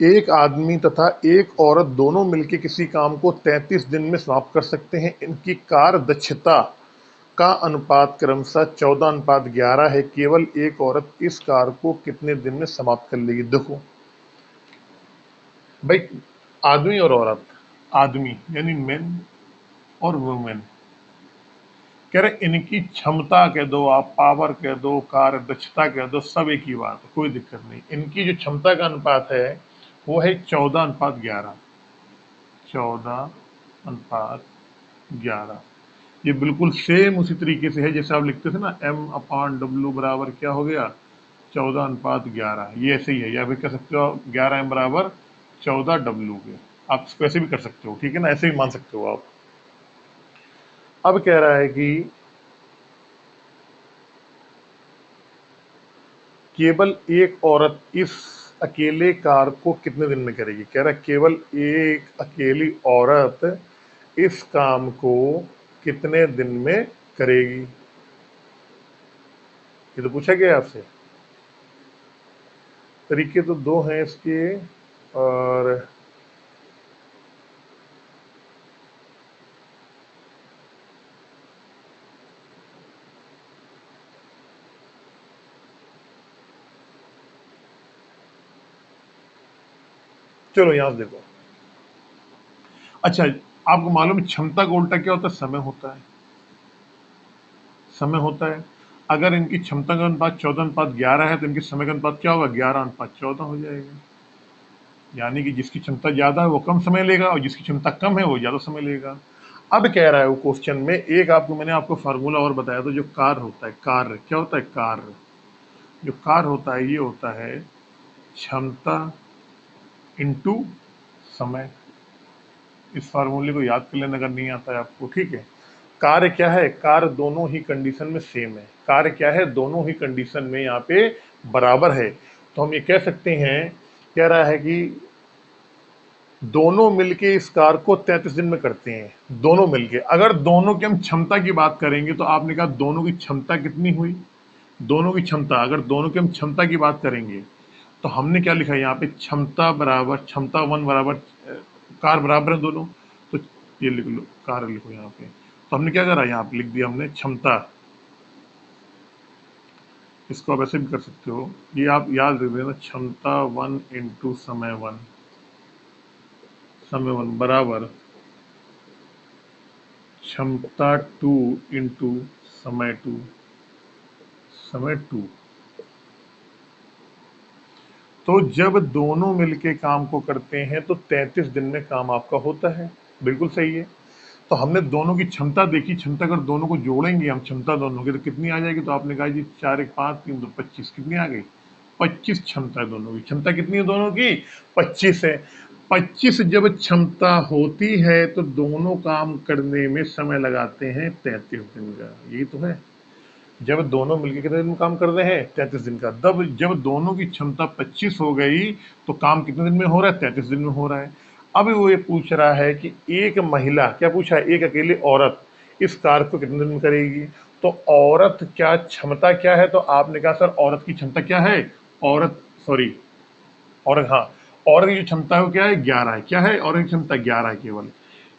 एक आदमी तथा एक औरत दोनों मिलकर किसी काम को 33 दिन में समाप्त कर सकते हैं। इनकी कार्य दक्षता का अनुपात क्रमशः 14:11 है। केवल एक औरत इस कार्य को कितने दिन में समाप्त कर लेगी? देखो भाई, आदमी और औरत, आदमी यानी मेन और वुमेन, कह रहे इनकी क्षमता कह दो, आप पावर कह दो, कार्य दक्षता कह दो, सब एक ही बात है, कोई दिक्कत नहीं। इनकी जो क्षमता का अनुपात है वो है 14:11। 14:11 ये बिल्कुल सेम उसी तरीके से है जैसे आप लिखते थे ना, M/W बराबर क्या हो गया? 14:11। ये ऐसे ही है, या फिर कह सकते हो 11M बराबर 14W के। आप इसको ऐसे भी कर सकते हो, ठीक है ना, ऐसे भी मान सकते हो आप। अब कह रहा है कि केवल एक औरत इस अकेले कार्य को कितने दिन में करेगी? कह रहा है केवल एक अकेली औरत इस काम को कितने दिन में करेगी? ये तो पूछा गया आपसे। तरीके तो दो हैं इसके, और चलो यहां से देखो। अच्छा, आपको मालूम है क्षमता का उल्टा क्या होता है? समय होता है। समय होता है। अगर इनकी क्षमता का अनुपात 14:11 है तो इनके समय का अनुपात क्या होगा? 11:14 हो जाएगा। यानी कि जिसकी क्षमता ज्यादा है वो कम समय लेगा और जिसकी क्षमता कम है वो ज्यादा समय लेगा। अब कह रहा है वो क्वेश्चन में, एक आपको मैंने आपको फार्मूला और बताया था, जो कार्य होता है, कार्य क्या होता है? कार्य, जो कार्य होता है ये होता है क्षमता इंटू समय। इस फार्मूले को याद कर लेना अगर नहीं आता है आपको, ठीक है। कार्य क्या है? कार्य दोनों ही कंडीशन में सेम है। कार्य क्या है? दोनों ही कंडीशन में यहाँ पे बराबर है। तो हम ये कह सकते हैं, कह रहा है कि दोनों मिलके इस कार्य को 33 दिन में करते हैं। दोनों मिलके, अगर दोनों की हम क्षमता की बात करेंगे तो आपने कहा दोनों की क्षमता कितनी हुई? दोनों की क्षमता, अगर दोनों की हम क्षमता की बात करेंगे तो हमने क्या लिखा है यहाँ पे? क्षमता बराबर क्षमता 1 बराबर कार बराबर है दोनों। तो ये लिख लो, कार लिखो यहाँ पे। तो हमने क्या करा? यहाँ पे लिख दिया हमने क्षमता। इसको आप ऐसे भी कर सकते हो, ये आप याद रख देना, क्षमता 1 इंटू समय 1, समय 1 बराबर क्षमता 2 इंटू समय 2, समय 2। तो जब दोनों मिलके काम को करते हैं तो 33 दिन में काम आपका होता है। बिल्कुल सही है। तो हमने दोनों की क्षमता देखी, क्षमता अगर दोनों को जोड़ेंगे हम, क्षमता दोनों की, तो कितनी आ जाएगी? तो आपने कहा जी 4 1 5 3 2 25, कितनी आ गई? 25 क्षमता है दोनों की। क्षमता कितनी है दोनों की? 25 है। 25 जब क्षमता होती है तो दोनों काम करने में समय लगाते हैं 33 दिन का। यही तो है। जब दोनों मिलकर कितने दिन में काम कर रहे हैं? 33 दिन का। तब जब दोनों की क्षमता 25 हो गई तो काम कितने दिन में हो रहा है? 33 दिन में हो रहा है। अब वो ये पूछ रहा है कि एक महिला, क्या पूछा है? एक अकेली औरत इस कार्य को कितने दिन में करेगी? तो औरत क्या क्षमता क्या है? तो आपने कहा सर औरत की क्षमता क्या है? औरत, सॉरी, औरत, हाँ, औरत की जो क्षमता है वो क्या है? 11 है। क्या है? औरत की क्षमता 11 है केवल।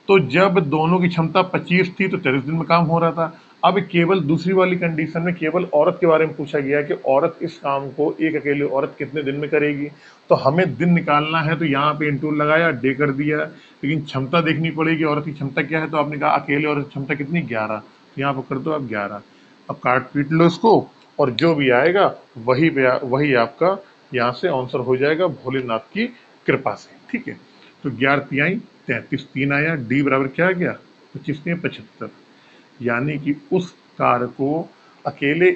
तो जब दोनों की क्षमता 25 थी तो 33 दिन में काम हो रहा था। अब केवल दूसरी वाली कंडीशन में केवल औरत के बारे में पूछा गया कि औरत इस काम को, एक अकेली औरत कितने दिन में करेगी। तो हमें दिन निकालना है तो यहाँ पे इंटू लगाया, डे कर दिया, लेकिन क्षमता देखनी पड़ेगी औरत की क्षमता क्या है। तो आपने कहा अकेले औरत की क्षमता कितनी? 11। तो यहाँ पर कर दो आप 11। अब काट पीट लो इसको और जो भी आएगा वही आपका यहाँ से आंसर हो जाएगा भोलेनाथ की कृपा से, ठीक है। तो 11 तिहाई 33, 3 आया, डी बराबर क्या आ गया? 25 में 75। यानी कि उस कार्य को अकेले